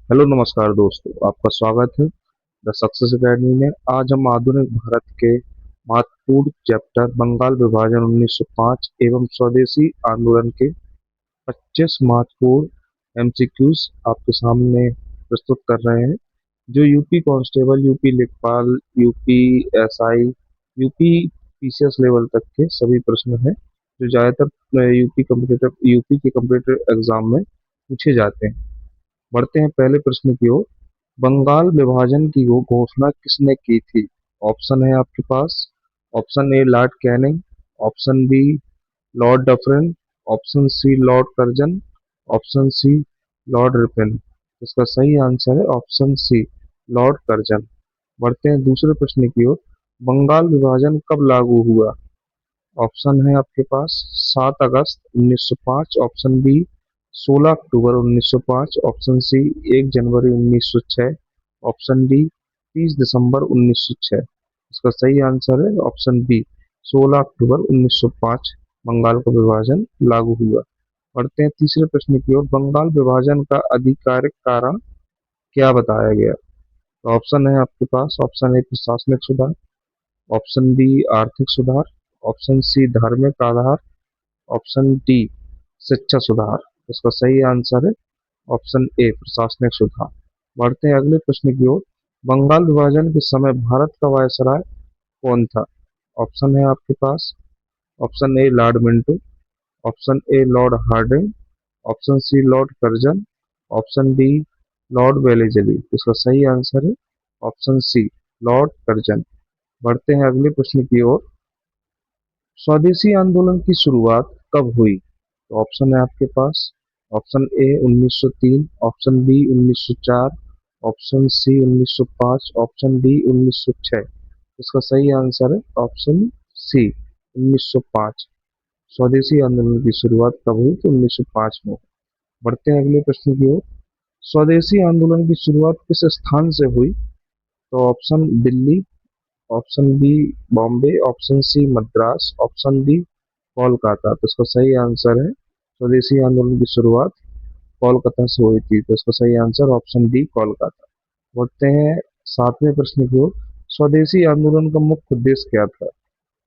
Hello नमस्कार दोस्तों, आपका स्वागत है द सक्सेस अकेडमी में। आज हम आधुनिक भारत के महत्वपूर्ण चैप्टर बंगाल विभाजन 1905 एवं स्वदेशी आंदोलन के 25 महत्वपूर्ण एमसीक्यूज आपके सामने प्रस्तुत कर रहे हैं, जो यूपी कांस्टेबल, यूपी लेखपाल, UP SI, UP PCS level तक के सभी प्रश्न हैं, जो ज्यादातर यूपी के कम्पिटेटिव एग्जाम में पूछे जाते हैं। बढ़ते हैं पहले प्रश्न की ओर। बंगाल विभाजन की घोषणा किसने की थी? ऑप्शन है आपके पास। Option A Lord Canning, option B Lord Dufferin, option C Lord Curzon, option C Lord Ripon. इसका सही आंसर है ऑप्शन सी लॉर्ड कर्जन। बढ़ते हैं दूसरे प्रश्न की ओर। बंगाल विभाजन कब लागू हुआ? ऑप्शन है आपके पास 7 अगस्त 1905, ऑप्शन बी 16 अक्टूबर 1905, ऑप्शन सी 1 जनवरी 1906, ऑप्शन डी 30 दिसंबर 1906। इसका सही आंसर है ऑप्शन बी 16 अक्टूबर 1905 बंगाल का विभाजन लागू हुआ। बढ़ते हैं तीसरे प्रश्न की ओर। बंगाल विभाजन का आधिकारिक कारण क्या बताया गया? तो ऑप्शन है आपके पास। ऑप्शन ए प्रशासनिक सुधार, ऑप्शन बी आर्थिक सुधार, ऑप्शन सी धार्मिक आधार, ऑप्शन डी शिक्षा सुधार। इसका सही आंसर है ऑप्शन ए प्रशासनिक सुधार। बढ़ते हैं अगले प्रश्न की ओर। बंगाल विभाजन के समय भारत का वायसराय कौन था? ऑप्शन है आपके पास। Option A Lord Minto, option A Lord Hardinge, option C Lord Curzon, option D Lord Wellesley. इसका सही आंसर है ऑप्शन सी लॉर्ड कर्जन। बढ़ते हैं अगले प्रश्न की ओर। स्वदेशी आंदोलन की शुरुआत कब हुई? तो ऑप्शन है आपके पास। Option A 1903, option B 1904, option C 1905, option D 1906। इसका सही आंसर है ऑप्शन सी 1905। स्वदेशी आंदोलन की शुरुआत कब हुई? तो 1905 में। बढ़ते हैं अगले प्रश्न की ओर। स्वदेशी आंदोलन की शुरुआत किस स्थान से हुई? तो option Delhi, option B Bombay, option C Madras, option D Kolkata. तो इसका सही आंसर है स्वदेशी आंदोलन की शुरुआत कोलकाता से हुई थी। तो इसका सही आंसर ऑप्शन डी कोलकाता। बढ़ते हैं सातवें प्रश्न की ओर। स्वदेशी आंदोलन का मुख्य उद्देश्य क्या था?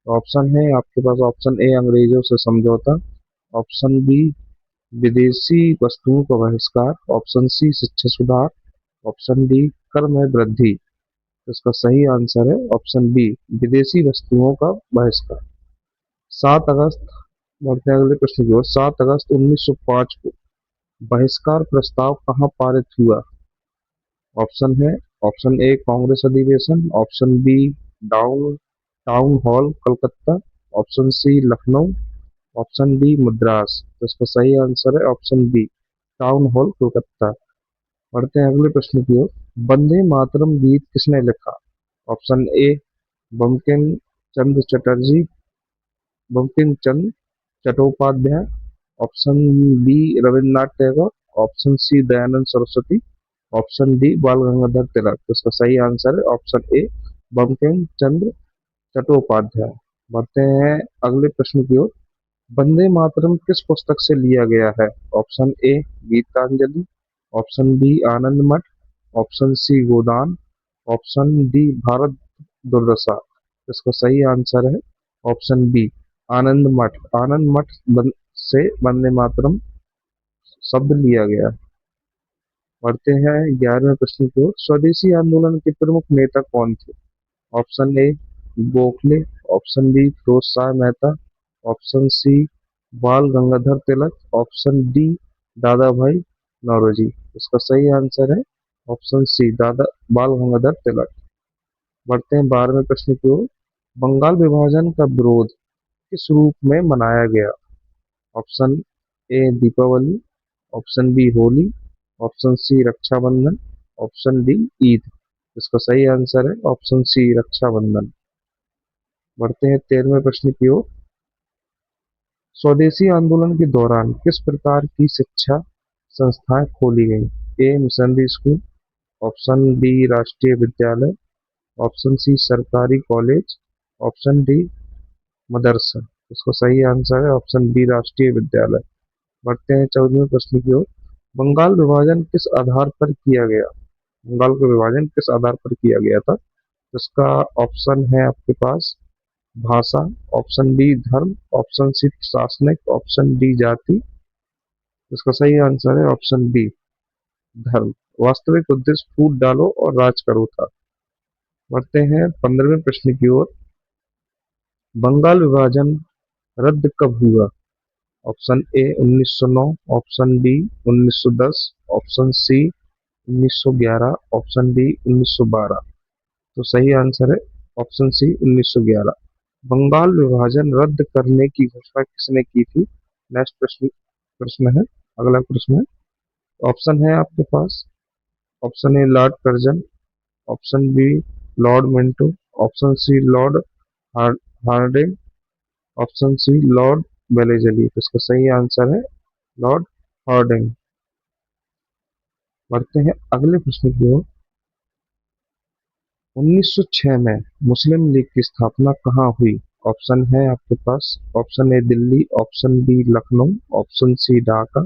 ऑप्शन है आपके पास। ऑप्शन ए अंग्रेजों से समझौता, ऑप्शन बी विदेशी वस्तुओं का बहिष्कार, ऑप्शन सी शिक्षा सुधार, ऑप्शन डी कर में वृद्धि। तो इसका सही आंसर है ऑप्शन बी विदेशी वस्तुओं का बहिष्कार। 7 अगस्त। बढ़ते हैं अगले प्रश्न की ओर। 7 अगस्त 1905 को बहिष्कार प्रस्ताव कहाँ पारित हुआ? ऑप्शन है। ऑप्शन ए कांग्रेस अधिवेशन, option B down town hall Calcutta, option C Lucknow, option D Madras. तो इसका सही आंसर है option B town hall Kolkata. बढ़ते हैं अगले प्रश्न की ओर। वंदे मातरम गीत किसने लिखा? Option A Bankim Chandra Chatterjee, Bankim Chandra Chattopadhyay, option B Rabindranath Tagore, option C Dayanand Saraswati, option D Bal Gangadhar Tilak. तो इसका सही आंसर है ऑप्शन ए बंकिम चंद्र चट्टोपाध्याय। बढ़ते हैं अगले प्रश्न की ओर। वंदे मातरम किस पुस्तक से लिया गया है? Option A Gitanjali, option B Anand Math, option C Godan, option D Bharat Durdasha. इसका सही आंसर है ऑप्शन बी आनंद मठ। आनंद मठ से वंदे मातरम शब्द लिया गया। बढ़ते हैं 11वें प्रश्न की ओर। स्वदेशी आंदोलन के प्रमुख नेता कौन थे? Option A Gokhale, option B Firoz Shah Mehta, option C Bal Gangadhar Tilak, option D दादा भाई नौरोजी। इसका सही आंसर है ऑप्शन सी दादा बाल गंगाधर तिलक। बढ़ते हैं 12वें प्रश्न की ओर। बंगाल विभाजन का विरोध किस रूप में मनाया गया? Option A Deepawali, option B Holi, option C Rakshabandhan, option D Eid. इसका सही आंसर है ऑप्शन सी रक्षाबंधन। बढ़ते हैं 13वें प्रश्न की ओर। स्वदेशी आंदोलन के दौरान किस प्रकार की शिक्षा संस्थाएं खोली गईं? ए मिशनरी स्कूल, ऑप्शन बी राष्ट्रीय विद्यालय, ऑप्शन सी सरकारी कॉलेज, ऑप्शन डी मदरसा। इसका सही आंसर है ऑप्शन बी राष्ट्रीय विद्यालय। बढ़ते हैं 14वें प्रश्न की ओर। बंगाल विभाजन किस आधार पर किया गया? बंगाल का विभाजन किस आधार पर किया गया था? इसका ऑप्शन है आपके पास भाषा, ऑप्शन बी धर्म, ऑप्शन सी प्रशासनिक, ऑप्शन डी जाति। इसका सही आंसर है ऑप्शन बी धर्म। वास्तविक उद्देश्य फूट डालो और राज करो था। बढ़ते हैं 15वें प्रश्न की ओर। बंगाल विभाजन रद्द कब हुआ? Option A 1909, option B 1910, option C 1911, option D 1912। तो सही आंसर है ऑप्शन सी 1911। बंगाल विभाजन रद्द करने की घोषणा किसने की थी? नेक्स्ट प्रश्न प्रश्न है, अगला प्रश्न है। ऑप्शन है आपके पास, option A Lord Curzon, option B Lord Minto, option C Lord Hardinge, option C Lord Wellesley. तो इसका सही आंसर है लॉर्ड हार्डिंग। बढ़ते हैं अगले प्रश्न की ओर। 1906 में मुस्लिम लीग की स्थापना कहाँ हुई? ऑप्शन है आपके पास, option A Delhi, option B Lucknow, option C Dhaka,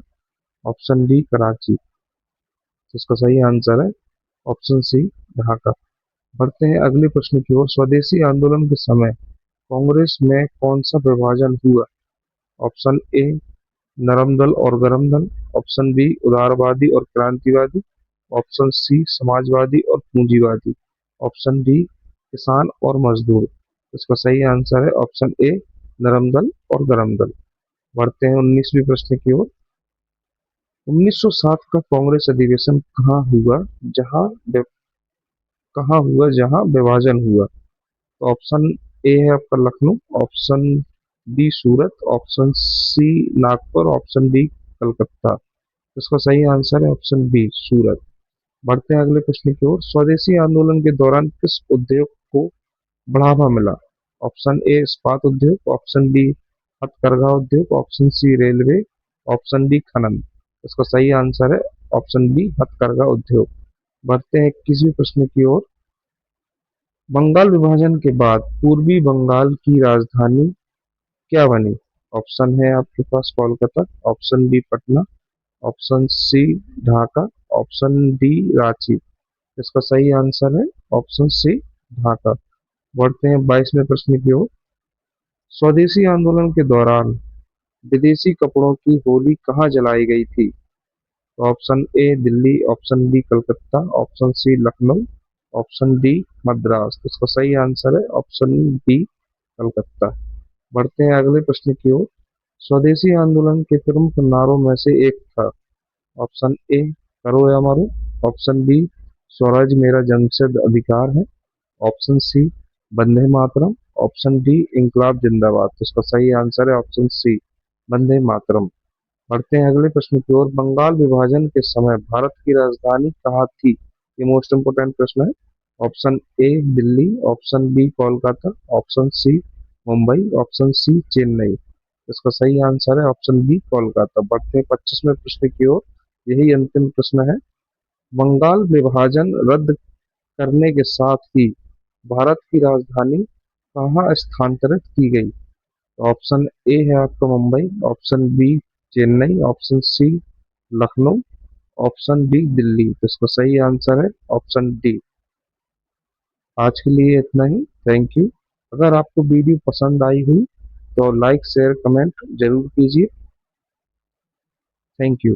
option D Karachi. तो इसका सही आंसर है ऑप्शन सी ढाका। बढ़ते हैं अगले प्रश्न की ओर। स्वदेशी आंदोलन के समय कांग्रेस में कौन सा विभाजन हुआ? ऑप्शन ए नरम दल और गरम दल, ऑप्शन बी उदारवादी और क्रांतिवादी, ऑप्शन सी समाजवादी और पूंजीवादी, ऑप्शन डी किसान और मजदूर। इसका सही आंसर है ऑप्शन ए नरम दल और गरम दल। बढ़ते हैं 19वीं प्रश्न की ओर। 1907 का कांग्रेस अधिवेशन जहां वि- कहाँ हुआ जहां विभाजन हुआ? तो ऑप्शन ए है आपका Lucknow, option B Surat, option C Nagpur, option D Calcutta. इसका सही आंसर है ऑप्शन बी सूरत। बढ़ते हैं अगले प्रश्न की ओर। स्वदेशी आंदोलन के दौरान किस उद्योग को बढ़ावा मिला? ऑप्शन ए इस्पात उद्योग, ऑप्शन बी हथकरघा उद्योग, option C railway, option D खनन। इसका सही आंसर है ऑप्शन बी हथकरघा उद्योग। बढ़ते हैं 21वें प्रश्न की ओर। बंगाल विभाजन के बाद पूर्वी बंगाल की राजधानी क्या बनी? ऑप्शन है आपके पास Kolkata, option B Patna, option C Dhaka, option D Ranchi. इसका सही आंसर है ऑप्शन सी ढाका। बढ़ते हैं 22वें प्रश्न की ओर। स्वदेशी आंदोलन के दौरान विदेशी कपड़ों की होली कहाँ जलाई गई थी? तो option A Delhi, option B Calcutta, option C Lucknow, option D Madras. तो इसका सही आंसर है ऑप्शन बी कलकत्ता। बढ़ते हैं अगले प्रश्न की ओर। स्वदेशी आंदोलन के प्रमुख नारों में से एक था। ऑप्शन ए करो या मरो, ऑप्शन बी स्वराज मेरा जन्मसिद्ध अधिकार है, option C Vande Mataram, option D इंकलाब जिंदाबाद। तो इसका सही आंसर है ऑप्शन सी वंदे मातरम। बढ़ते हैं अगले प्रश्न की ओर। बंगाल विभाजन के समय भारत की राजधानी कहाँ थी? ये मोस्ट इंपोर्टेंट प्रश्न है। Option A Delhi, option B Kolkata, option C Mumbai, option C Chennai. इसका सही आंसर है ऑप्शन बी कोलकाता। बढ़ते हैं 25वें प्रश्न की ओर। यही अंतिम प्रश्न है। बंगाल विभाजन रद्द करने के साथ ही भारत की राजधानी कहाँ स्थानांतरित की गई? तो ऑप्शन ए है आपका Mumbai, option B Chennai, option C Lucknow, option D Delhi. तो इसका सही आंसर है ऑप्शन डी। आज के लिए इतना ही। Thank you. अगर आपको वीडियो पसंद आई हुई तो लाइक शेयर कमेंट जरूर कीजिए। Thank you.